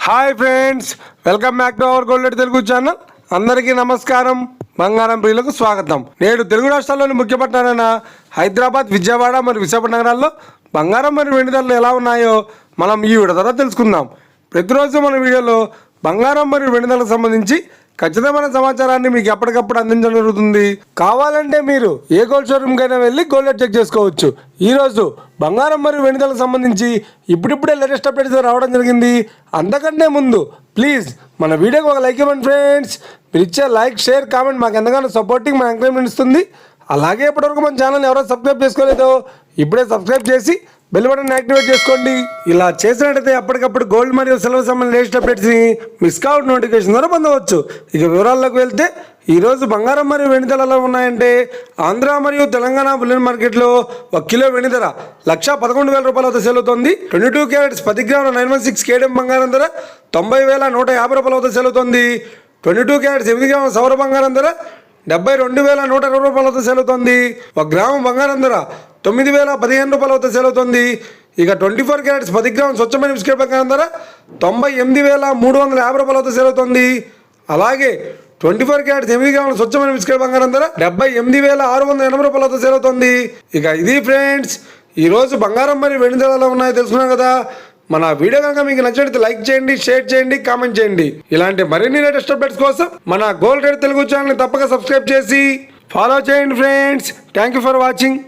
Hi friends, welcome back to our gold Telugu channel. అందరికీ నమస్కారం. బంగారం ప్రియులకు స్వాగతం. నేడు తెలుగు రాష్ట్రాల్లోని ముఖ్య పట్టణాలైన హైదరాబాద్, విజయవాడ మరియు విశాఖపట్నం నగరాల్లో బంగారం మరియు వెండి ధరలు ఎలా ఉన్నాయో మనం ఈ వీడియో ద్వారా తెలుసుకుందాం. ప్రతిరోజు మన వీడియోలో బంగారం మరియు వెండి ధరలకు సంబంధించి ఖచ్చితమైన సమాచారాన్ని మీకు ఎప్పటికప్పుడు అందించడం జరుగుతుంది. కావాలంటే మీరు ఏ గోల్డ్ షోరూమ్కి అయినా వెళ్ళి గోల్డ్ రేట్ చెక్ చేసుకోవచ్చు. ఈరోజు బంగారం మరియు వెండి ధరలకు సంబంధించి ఇప్పుడిప్పుడే లేటెస్ట్ అప్డేట్స్ రావడం జరిగింది. అంతకంటే ముందు ప్లీజ్ మన వీడియోకి ఒక లైక్ ఇవ్వండి ఫ్రెండ్స్. మీరు ఇచ్చే లైక్, షేర్, కామెంట్ మాకు ఎంతగానో సపోర్టింగ్, మన ఎంకరేజ్మెంట్ ఇస్తుంది. అలాగే ఇప్పటివరకు మన ఛానల్ ఎవరో సబ్స్క్రైబ్ చేసుకోలేదో ఇప్పుడే సబ్స్క్రైబ్ చేసి బెల్ బటన్ యాక్టివేట్ చేసుకోండి. ఇలా చేసినట్టయితే అప్పటికప్పుడు గోల్డ్ మరియు సిల్వర్ సంబంధించిన లేటెస్ట్ అప్డేట్స్ని మిస్ కావడం నోటిఫికేషన్ ద్వారా పొందవచ్చు. ఇక వివరాల్లోకి వెళ్తే ఈరోజు బంగారం మరియు వెండి ధరలు ఉన్నాయంటే ఆంధ్ర మరియు తెలంగాణ బులియన్ మార్కెట్లో 1 కిలో వెండి ధర 1,11,000 రూపాయల వద్ద సేల్ అవుతుంది. 22 క్యారెట్స్ 10 గ్రాముల 916 కేడియం బంగారం ధర 90,150 రూపాయల వద్ద సేల్ అవుతుంది. 22 క్యారెట్స్ 8 గ్రాముల సౌర బంగారం ధర 72,120 రూపాయల వద్ద సేల్ అవుతుంది. 1 గ్రాము బంగారం ధర 9,015 రూపాయల వద్ద సేల్ అవుతుంది. ఇక 24 క్యారెట్స్ 10 గ్రాముల స్వచ్ఛమైన బిస్కెట్ బంగారం ధర 98,350 రూపాయల వద్ద సేల్ అవుతుంది. అలాగే 24 క్యారెట్స్ 8 గ్రాముల స్వచ్ఛమైన బిస్కెట్ బంగారం ధర 78,680 రూపాయల వద్ద సేల్ అవుతుంది. ఇక ఇది ఫ్రెండ్స్, ఈరోజు బంగారం మరియు వెండి ధరలు ఉన్నాయో తెలుసుకున్నాం కదా. మన వీడియో కనుక మీకు నచ్చినట్లయితే లైక్ చేయండి, షేర్ చేయండి, కామెంట్ చేయండి. ఇలాంటి మరిన్ని లేటెస్ట్ అప్డేట్స్ కోసం మన గోల్డ్ రేట్ తెలుగు ఛానల్ని తప్పక సబ్స్క్రైబ్ చేసి ఫాలో చేయండి friends. Thank you for watching.